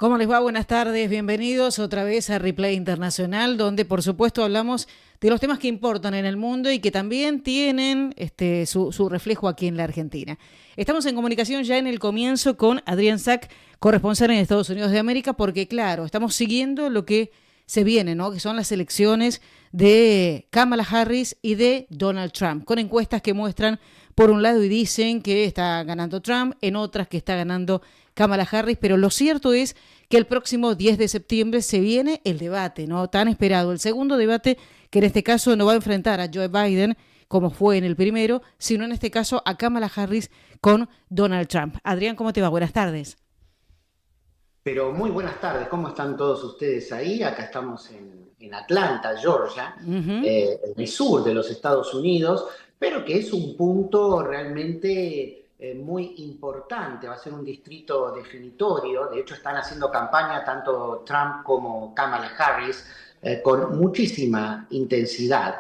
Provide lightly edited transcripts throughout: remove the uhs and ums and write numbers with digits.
¿Cómo les va? Buenas tardes, bienvenidos otra vez a Replay Internacional, donde por supuesto hablamos de los temas que importan en el mundo y que también tienen su reflejo aquí en la Argentina. Estamos en comunicación ya en el comienzo con Adrián Sack, corresponsal en Estados Unidos de América, porque claro, estamos siguiendo lo que se viene, ¿no? Que son las elecciones de Kamala Harris y de Donald Trump, con encuestas que muestran por un lado y dicen que está ganando Trump, en otras que está ganando Kamala Harris, pero lo cierto es que el próximo 10 de septiembre se viene el debate, ¿no? Tan esperado, el segundo debate que en este caso no va a enfrentar a Joe Biden, como fue en el primero, sino en este caso a Kamala Harris con Donald Trump. Adrián, ¿cómo te va? Buenas tardes. Pero muy buenas tardes, ¿cómo están todos ustedes ahí? Acá estamos en Atlanta, Georgia, Ujú. en el sur de los Estados Unidos, pero que es un punto realmente muy importante, va a ser un distrito definitorio. De hecho están haciendo campaña tanto Trump como Kamala Harris con muchísima intensidad.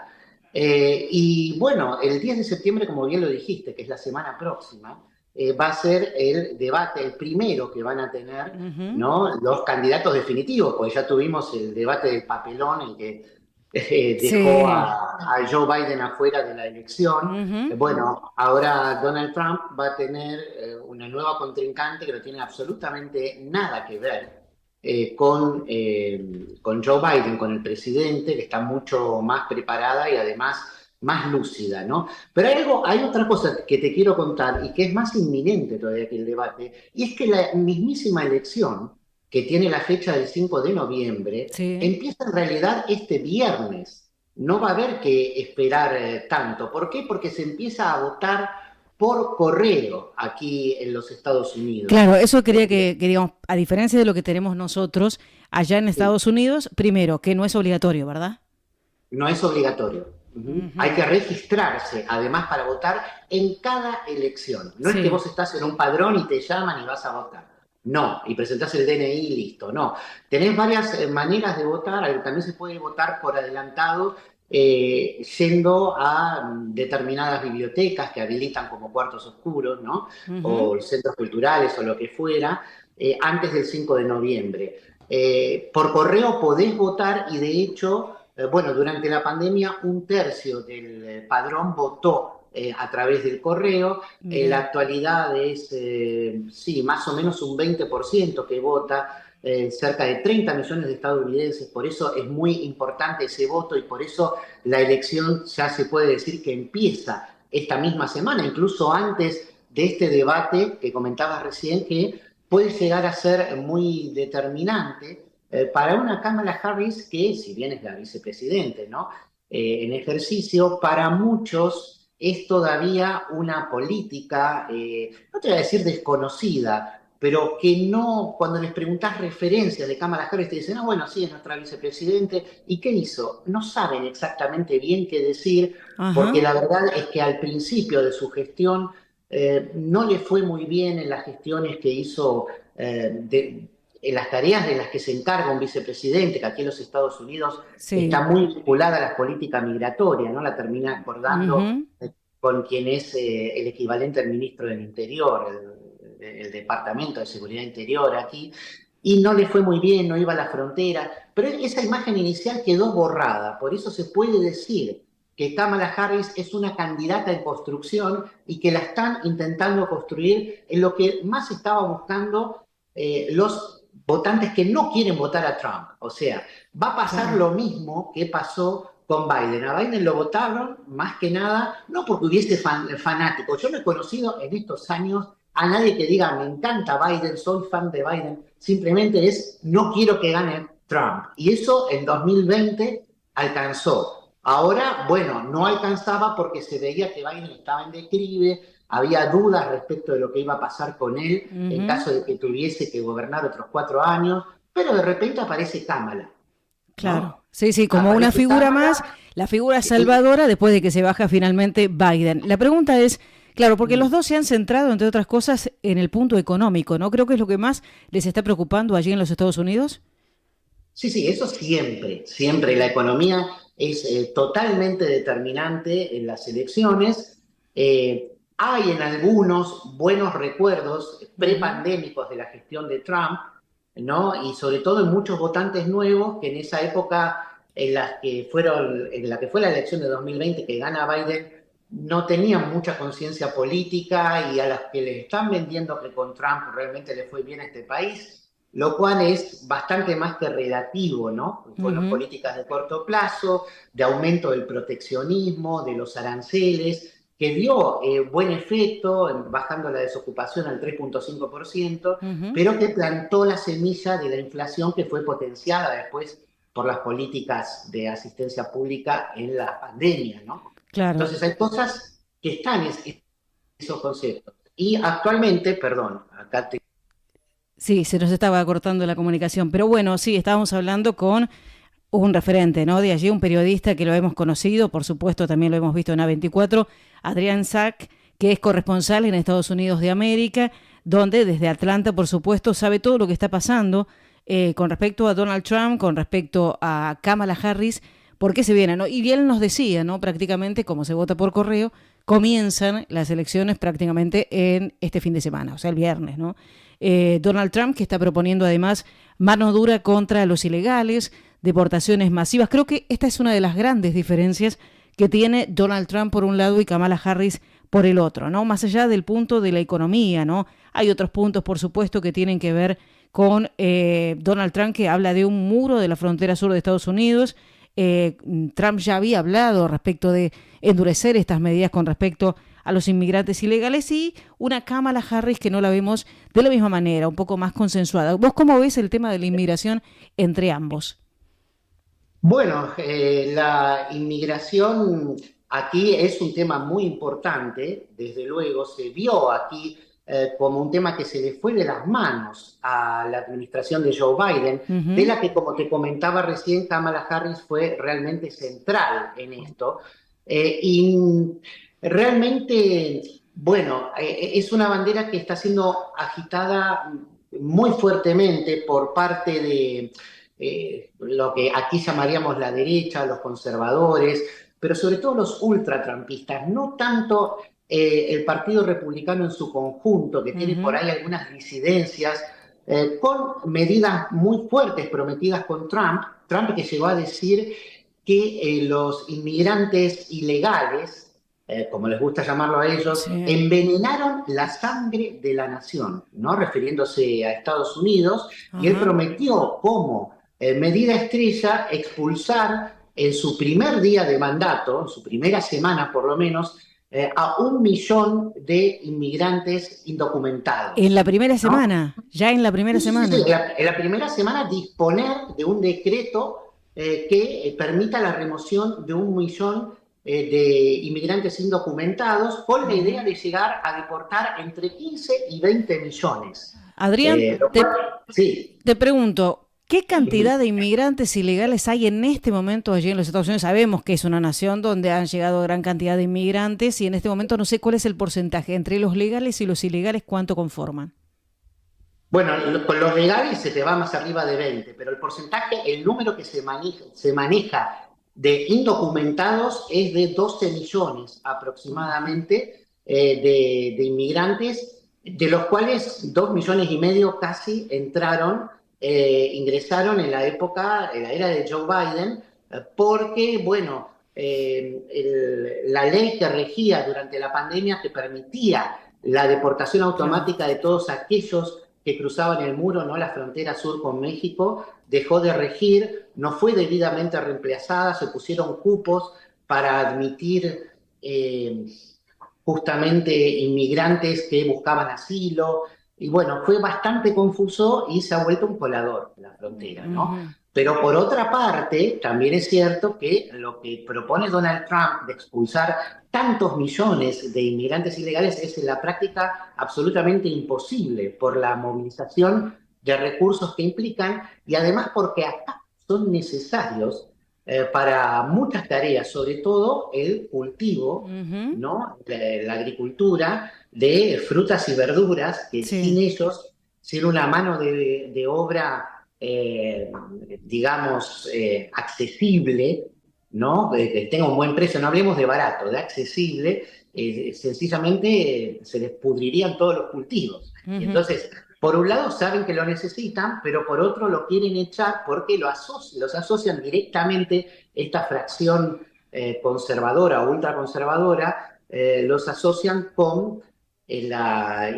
Y bueno, el 10 de septiembre, como bien lo dijiste, que es la semana próxima, va a ser el debate, el primero que van a tener, Ujú. ¿no? Los candidatos definitivos, porque ya tuvimos el debate del papelón en que dejó Sí. a Joe Biden afuera de la elección. Ujú. Bueno, ahora Donald Trump va a tener una nueva contrincante que no tiene absolutamente nada que ver con Joe Biden, con el presidente, que está mucho más preparada y además más lúcida, ¿no? Pero hay otra cosa que te quiero contar y que es más inminente todavía que el debate, y es que la mismísima elección, que tiene la fecha del 5 de noviembre, Sí. empieza en realidad este viernes. No va a haber que esperar tanto. ¿Por qué? Porque se empieza a votar por correo aquí en los Estados Unidos. Claro, eso quería que digamos, a diferencia de lo que tenemos nosotros allá en Sí, Estados Unidos, primero, que no es obligatorio, ¿verdad? no es obligatorio. Hay Ujú. que registrarse, además, para votar en cada elección. No es que Sí. vos estás en un padrón y te llaman y vas a votar. No, y presentás el DNI y listo. No. Tenés varias maneras de votar. También se puede votar por adelantado yendo a determinadas bibliotecas que habilitan como cuartos oscuros, ¿no? Ujú. O centros culturales o lo que fuera, antes del 5 de noviembre. Por correo podés votar y de hecho bueno, durante la pandemia un tercio del padrón votó a través del correo. En la Mira. actualidad es, sí, más o menos un 20% que vota, cerca de 30 millones de estadounidenses. Por eso es muy importante ese voto y por eso la elección ya se puede decir que empieza esta misma semana, incluso antes de este debate que comentabas recién, que puede llegar a ser muy determinante para una Kamala Harris que, si bien es la vicepresidente, ¿no? En ejercicio, para muchos es todavía una política, no te voy a decir desconocida, pero que no, cuando les preguntás referencias de Kamala Harris, te dicen, ah, bueno, sí, es nuestra vicepresidente. ¿Y qué hizo? No saben exactamente bien qué decir, porque Ajá. la verdad es que al principio de su gestión no le fue muy bien en las gestiones que hizo en las tareas de las que se encarga un vicepresidente, que aquí en los Estados Unidos está Sí. muy vinculada a la política migratoria, ¿no? La termina acordando Ujú. con quien es el equivalente al ministro del Interior, el Departamento de Seguridad Interior aquí, y no le fue muy bien, no iba a la frontera, pero esa imagen inicial quedó borrada, por eso se puede decir que Kamala Harris es una candidata en construcción y que la están intentando construir en lo que más estaba buscando los votantes que no quieren votar a Trump. O sea, va a pasar Claro. lo mismo que pasó con Biden. A Biden lo votaron más que nada, no porque hubiese fanáticos. Yo no he conocido en estos años a nadie que diga, me encanta Biden, soy fan de Biden. Simplemente es, no quiero que gane Trump. Y eso en 2020 alcanzó. Ahora, bueno, no alcanzaba porque se veía que Biden estaba en declive, había dudas respecto de lo que iba a pasar con él en Ujú. caso de que tuviese que gobernar otros 4 años, pero de repente aparece Kamala, Claro. ¿no? Sí, sí, como una Aparece figura más, Kamala la figura y, salvadora después de que se baja finalmente Biden. La pregunta es, claro, porque los dos se han centrado, entre otras cosas, en el punto económico, ¿no? Creo que es lo que más les está preocupando allí en los Estados Unidos. sí, sí, eso siempre, siempre. La economía es totalmente determinante en las elecciones. Hay en algunos buenos recuerdos Ujú. prepandémicos de la gestión de Trump, ¿no? Y sobre todo en muchos votantes nuevos que en esa época en la que fue la elección de 2020 que gana Biden, no tenían mucha conciencia política y a las que les están vendiendo que con Trump realmente le fue bien a este país, lo cual es bastante más que relativo, ¿no? Fueron Ujú. políticas de corto plazo, de aumento del proteccionismo, de los aranceles, que dio buen efecto, bajando la desocupación al 3,5%, Ujú. pero que plantó la semilla de la inflación que fue potenciada después por las políticas de asistencia pública en la pandemia, ¿no? Claro. Entonces hay cosas que están en esos conceptos. Y actualmente, perdón, acá te... Sí, se nos estaba cortando la comunicación, pero bueno, sí, estábamos hablando con un referente, ¿no? De allí, un periodista que lo hemos conocido, por supuesto, también lo hemos visto en A24, Adrián Sack, que es corresponsal en Estados Unidos de América, donde desde Atlanta, por supuesto, sabe todo lo que está pasando con respecto a Donald Trump, con respecto a Kamala Harris, por qué se viene, ¿no? Y él nos decía, ¿no? Prácticamente, como se vota por correo, comienzan las elecciones prácticamente en este fin de semana, o sea, el viernes, ¿no? Donald Trump, que está proponiendo además mano dura contra los ilegales, deportaciones masivas. Creo que esta es una de las grandes diferencias que tiene Donald Trump por un lado y Kamala Harris por el otro, ¿no? Más allá del punto de la economía, ¿no? Hay otros puntos, por supuesto, que tienen que ver con Donald Trump, que habla de un muro de la frontera sur de Estados Unidos. Trump ya había hablado respecto de endurecer estas medidas con respecto a los inmigrantes ilegales y una Kamala Harris que no la vemos de la misma manera, un poco más consensuada. ¿Vos cómo ves el tema de la inmigración entre ambos? Bueno, la inmigración aquí es un tema muy importante, desde luego se vio aquí como un tema que se le fue de las manos a la administración de Joe Biden, de Ujú. la que, como te comentaba recién, Kamala Harris fue realmente central en esto. Y realmente, bueno, es una bandera que está siendo agitada muy fuertemente por parte de lo que aquí llamaríamos la derecha, los conservadores, pero sobre todo los ultratrampistas, no tanto el Partido Republicano en su conjunto, que tiene por Ujú. ahí algunas disidencias, con medidas muy fuertes prometidas con Trump, Trump que llegó a decir que los inmigrantes ilegales, como les gusta llamarlo a ellos, Sí. envenenaron la sangre de la nación, ¿no? Refiriéndose a Estados Unidos, y él Ajá. prometió como medida estrella expulsar en su primer día de mandato, en su primera semana por lo menos, a 1 millón de inmigrantes En la indocumentados, primera ¿no? semana, ya en la primera Sí, sí, sí, sí. semana. En la primera semana disponer de un decreto que permita la remoción de 1 millón de inmigrantes indocumentados con la idea Ujú. de llegar a deportar entre 15 y 20 millones. Adrián, Lo cual, sí. te pregunto, ¿qué cantidad de inmigrantes ilegales hay en este momento allí en los Estados Unidos? Sabemos que es una nación donde han llegado gran cantidad de inmigrantes y en este momento no sé cuál es el porcentaje entre los legales y los ilegales, cuánto conforman. Bueno, con los legales se te va más arriba de 20, pero el porcentaje, el número que se maneja de indocumentados es de 12 millones Ujú. aproximadamente de inmigrantes, de los cuales 2,5 millones casi entraron, ingresaron en la época, en la era de Joe Biden, porque, bueno, la ley que regía durante la pandemia que permitía la deportación Claro. automática de todos aquellos que cruzaban el muro, ¿no? La frontera sur con México, dejó de regir, no fue debidamente reemplazada, se pusieron cupos para admitir justamente inmigrantes que buscaban asilo, y bueno, fue bastante confuso y se ha vuelto un colador la frontera, ¿no? Ujú. Pero por otra parte, también es cierto que lo que propone Donald Trump de expulsar tantos millones de inmigrantes ilegales es en la práctica absolutamente imposible por la movilización de recursos que implican y además porque acá son necesarios para muchas tareas, sobre todo el cultivo, Ujú. ¿no? La agricultura de frutas y verduras, que sin Sí. ellos, sin una mano de obra, digamos, accesible, ¿no? Que tenga un buen precio, no hablemos de barato, de accesible, sencillamente se les pudrirían todos los cultivos. Y Ujú. entonces, Por un lado saben que lo necesitan, pero por otro lo quieren echar porque los asocian directamente esta fracción conservadora o ultraconservadora, los asocian con la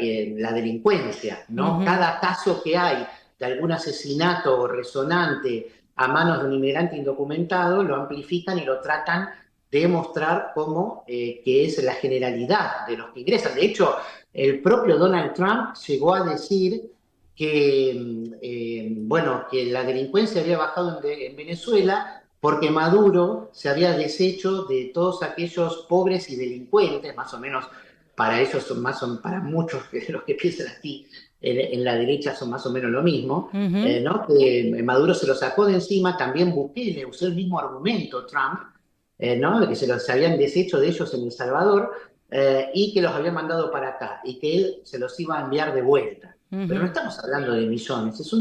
delincuencia, ¿no? Ujú. Cada caso que hay de algún asesinato resonante a manos de un inmigrante indocumentado lo amplifican y lo tratan de mostrar como que es la generalidad de los que ingresan. De hecho, el propio Donald Trump llegó a decir que, bueno, que la delincuencia había bajado en Venezuela porque Maduro se había deshecho de todos aquellos pobres y delincuentes, más o menos para ellos para muchos de los que piensan aquí en la derecha son más o menos lo mismo, Ujú. ¿no? Que Maduro se lo sacó de encima, también Bukele usó el mismo argumento, Trump, ¿no? De que se habían deshecho de ellos en El Salvador, y que los había mandado para acá y que él se los iba a enviar de vuelta. Pero no Ujú. estamos hablando de millones,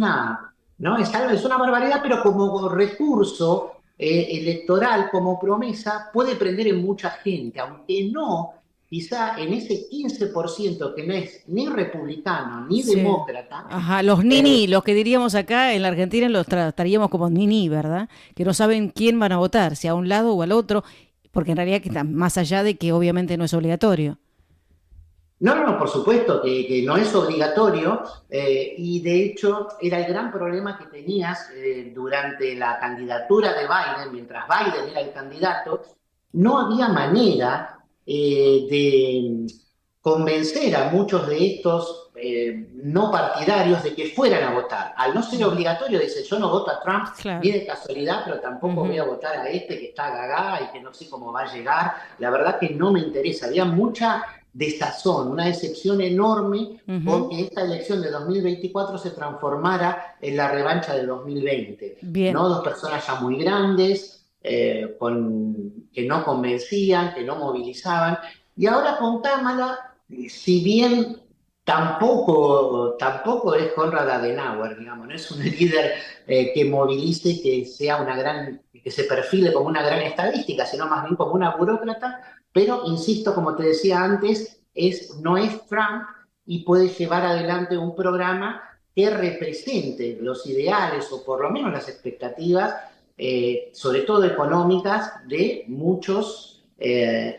¿no? Es una barbaridad, pero como recurso electoral, como promesa, puede prender en mucha gente, aunque no, quizá en ese 15% que no es ni republicano ni Sí. demócrata. Ajá, los eh, nini, los que diríamos acá en la Argentina los trataríamos como nini, ¿verdad? Que no saben quién van a votar, si a un lado o al otro, porque en realidad que está más allá de que obviamente no es obligatorio. No, no, no, por supuesto que no es obligatorio, y de hecho era el gran problema que tenías durante la candidatura de Biden, mientras Biden era el candidato, no había manera de convencer a muchos de estos no partidarios de que fueran a votar. Al no ser Ujú. obligatorio, dice, yo no voto a Trump ni Claro. de casualidad, pero tampoco voy Ujú. a votar a este que está gaga y que no sé cómo va a llegar. La verdad que no me interesa. Había mucha desazón, una decepción enorme Ujú. porque esta elección de 2024 se transformara en la revancha del 2020, Bien. ¿no? Dos personas ya muy grandes, que no convencían, que no movilizaban, y ahora con Kamala, si bien tampoco es Konrad Adenauer, digamos, no es un líder que movilice, que se perfile como una gran estadística, sino más bien como una burócrata, pero insisto, como te decía antes, no es Trump y puede llevar adelante un programa que represente los ideales o por lo menos las expectativas, sobre todo económicas, de muchos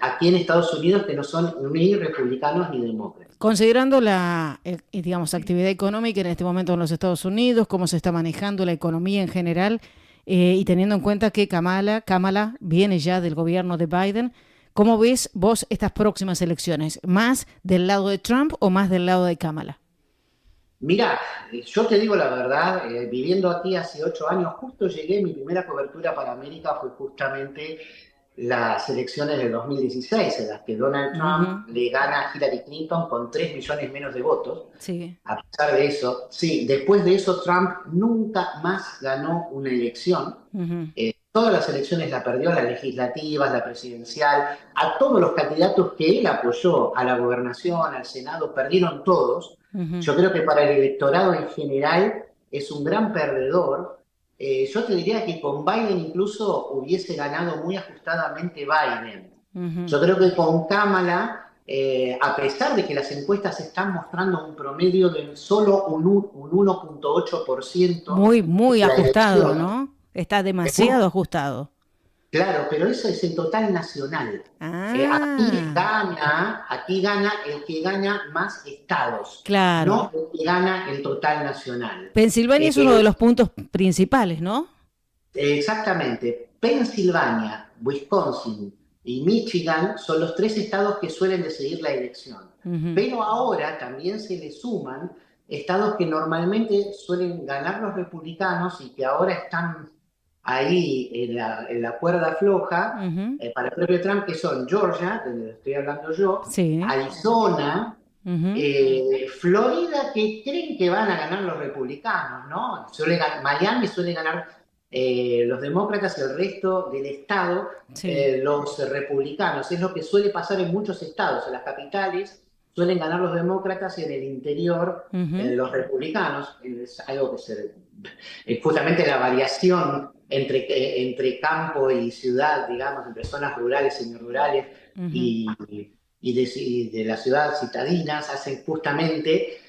aquí en Estados Unidos que no son ni republicanos ni demócratas. Considerando la, digamos, actividad económica en este momento en los Estados Unidos, cómo se está manejando la economía en general, y teniendo en cuenta que Kamala viene ya del gobierno de Biden, ¿cómo ves vos estas próximas elecciones? ¿Más del lado de Trump o más del lado de Kamala? Mira, yo te digo la verdad, viviendo aquí hace 8 años, justo llegué, mi primera cobertura para América fue justamente las elecciones de 2016, en las que Donald Ujú. Trump le gana a Hillary Clinton con 3 millones menos de votos. Sí. A pesar de eso, sí, después de eso Trump nunca más ganó una elección. Ujú. Todas las elecciones la perdió, las legislativas, la presidencial, a todos los candidatos que él apoyó a la gobernación, al Senado, perdieron todos. Ujú. Yo creo que para el electorado en general es un gran perdedor. Yo te diría que con Biden incluso hubiese ganado muy ajustadamente Biden. Ujú. Yo creo que con Kamala, a pesar de que las encuestas están mostrando un promedio de solo un 1,8% Muy, en muy la ajustado, elección, ¿no? Está es muy demasiado ajustado. claro, pero eso es en total nacional. Ah, Aquí gana el que gana más estados, claro. no el que gana el total nacional. Pensilvania es uno de Eh, los puntos principales, ¿no? Exactamente. Pensilvania, Wisconsin y Michigan son los tres estados que suelen decidir la elección. Ujú. Pero ahora también se le suman estados que normalmente suelen ganar los republicanos y que ahora están ahí en la cuerda floja Ujú. para el propio Trump, que son Georgia, de donde estoy hablando yo, Sí. Arizona, Ujú. Florida, que creen que van a ganar los republicanos, ¿no? Miami suele ganar los demócratas y el resto del estado Sí. los republicanos. Es lo que suele pasar en muchos estados. En las capitales suelen ganar los demócratas y en el interior Ujú. los republicanos. Es algo que justamente la variación entre campo y ciudad, digamos, entre zonas rurales, semirurales Ujú. y de la ciudad citadinas, hacen justamente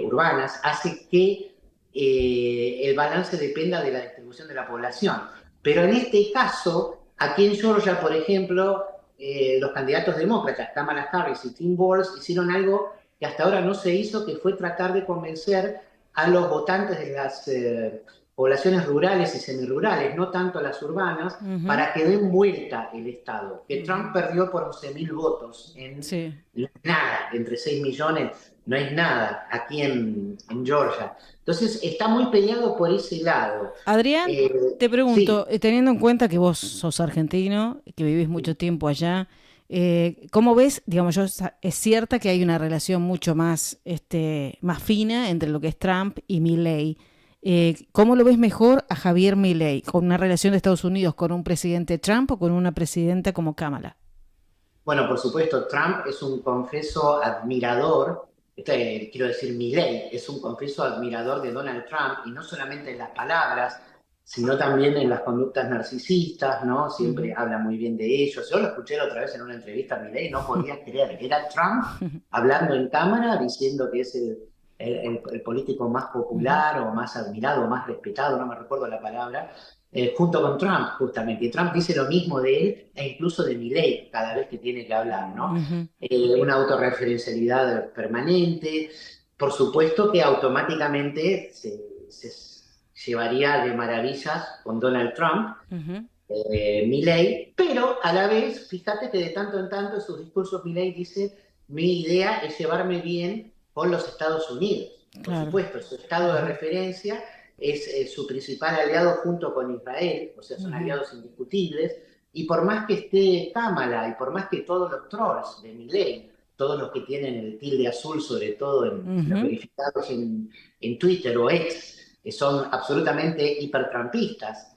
urbanas, hace que el balance dependa de la distribución de la población. Pero en este caso, aquí en Georgia, por ejemplo, los candidatos demócratas, Kamala Harris y Tim Walz, hicieron algo que hasta ahora no se hizo, que fue tratar de convencer a los votantes de las poblaciones rurales y semirurales, no tanto a las urbanas, para que den vuelta el Estado. Que Trump perdió por 11.000 votos en nada, entre 6 millones, no es nada aquí en Georgia. Entonces está muy peleado por ese lado. Adrián, te pregunto, Sí. teniendo en cuenta que vos sos argentino, que vivís mucho tiempo allá, ¿cómo ves? Digamos, es cierta que hay una relación mucho más, más fina entre lo que es Trump y Milei. ¿Cómo lo ves mejor a Javier Milei? ¿Con una relación de Estados Unidos con un presidente Trump o con una presidenta como Kamala? Bueno, por supuesto, Trump es un confeso admirador, quiero decir, Milei es un confeso admirador de Donald Trump, y no solamente en las palabras, sino también en las conductas narcisistas, ¿no? Siempre habla muy bien de ellos. Yo lo escuché la otra vez en una entrevista a Milei, no podía creer que era Trump hablando en cámara diciendo que es el político más popular o más admirado o más respetado, no me recuerdo la palabra, junto con Trump, justamente. Y Trump dice lo mismo de él e incluso de Milei cada vez que tiene que hablar, ¿no? Una autorreferencialidad permanente. Por supuesto que automáticamente se llevaría de maravillas con Donald Trump, Milei, pero a la vez, fíjate que de tanto en tanto en sus discursos Milei dice: mi idea es llevarme bien con los Estados Unidos. Por supuesto, su estado de referencia es su principal aliado junto con Israel, o sea, son aliados indiscutibles, y por más que esté Kamala y por más que todos los trolls de Milei, todos los que tienen el tilde azul, sobre todo en los verificados en Twitter o X, que son absolutamente hipertrampistas,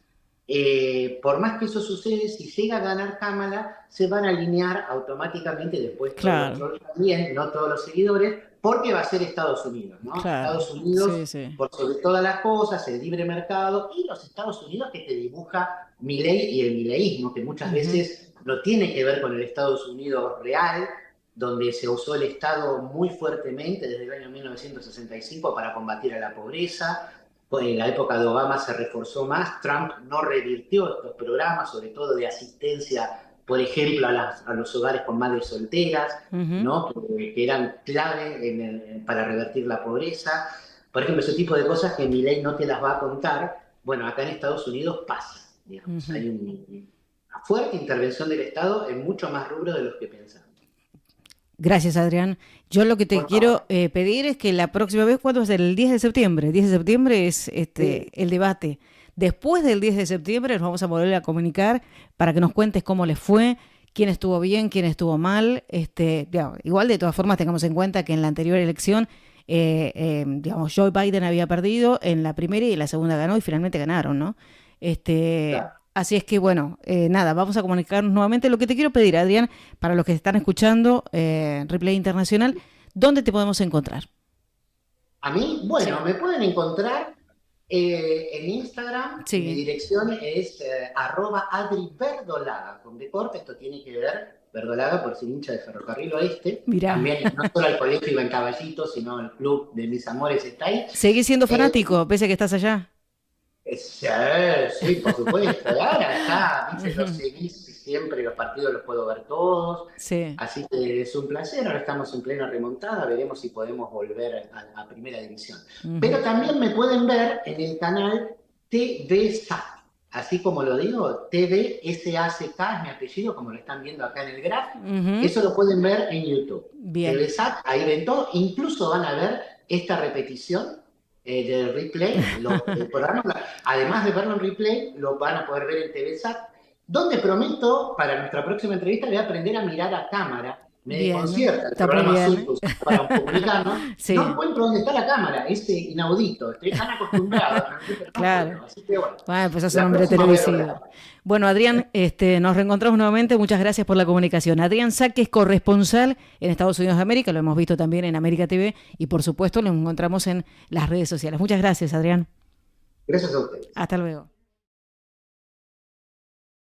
por más que eso sucede, si llega a ganar Kamala, se van a alinear automáticamente después todos los trolls también, no todos los seguidores, porque va a ser Estados Unidos, ¿no? Estados Unidos, por sobre todas las cosas, el libre mercado, y los Estados Unidos que te dibuja Milei y el mileísmo, que muchas veces no tiene que ver con el Estados Unidos real, donde se usó el Estado muy fuertemente desde el año 1965 para combatir a la pobreza. En la época de Obama se reforzó más. Trump no revirtió estos programas, sobre todo de asistencia, por ejemplo, a los hogares con madres solteras, ¿no? que eran clave para revertir la pobreza. Por ejemplo, ese tipo de cosas que Milei no te las va a contar. Bueno, acá en Estados Unidos pasa. Digamos. Hay una fuerte intervención del Estado en mucho más rubros de los que pensamos. Gracias, Adrián. Yo lo que te quiero pedir es que la próxima vez, ¿cuándo va a ser? El 10 de septiembre. El 10 de septiembre es el debate. Después del 10 de septiembre nos vamos a volver a comunicar para que nos cuentes cómo les fue, quién estuvo bien, quién estuvo mal. Igual, de todas formas, tengamos en cuenta que en la anterior elección, Joe Biden había perdido en la primera y en la segunda ganó y finalmente ganaron, ¿no? Claro. Así es que, bueno, nada, vamos a comunicarnos nuevamente. Lo que te quiero pedir, Adrián, para los que están escuchando Replay Internacional, ¿dónde te podemos encontrar? A mí, bueno, me pueden encontrar en Instagram. Mi dirección es @AdriVerdolaga, con B corta. Esto tiene que ver, Verdolaga, por ser hincha de Ferrocarril Oeste. Mirá. También, no solo el colegio iba en Caballito, sino el club de mis amores está ahí. ¿Seguís siendo fanático, pese a que estás allá? Sí, por supuesto. Ahora está, ¿viste? Los seguís siempre, los partidos los puedo ver todos. Sí. Así que es un placer. Ahora estamos en plena remontada. Veremos si podemos volver a Primera División. Pero también me pueden ver en el canal TVSAT. Así como lo digo, TVSACK es mi apellido, como lo están viendo acá en el graph. Eso lo pueden ver en YouTube. TVSAT, ahí ven todo. Incluso van a ver esta repetición del replay, el programa, además de verlo en replay, lo van a poder ver en TVSAT, donde prometo, para nuestra próxima entrevista, voy a aprender a mirar a cámara. Me desconcierta el programa Surtus para comunicarnos. No encuentro dónde está la cámara, es inaudito, estoy tan acostumbrado. Claro. Así que bueno, pues es un hombre televisivo. Bueno, Adrián, nos reencontramos nuevamente. Muchas gracias por la comunicación. Adrián Sack es corresponsal en Estados Unidos de América, lo hemos visto también en América TV y por supuesto lo encontramos en las redes sociales. Muchas gracias, Adrián. Gracias a ustedes. Hasta luego.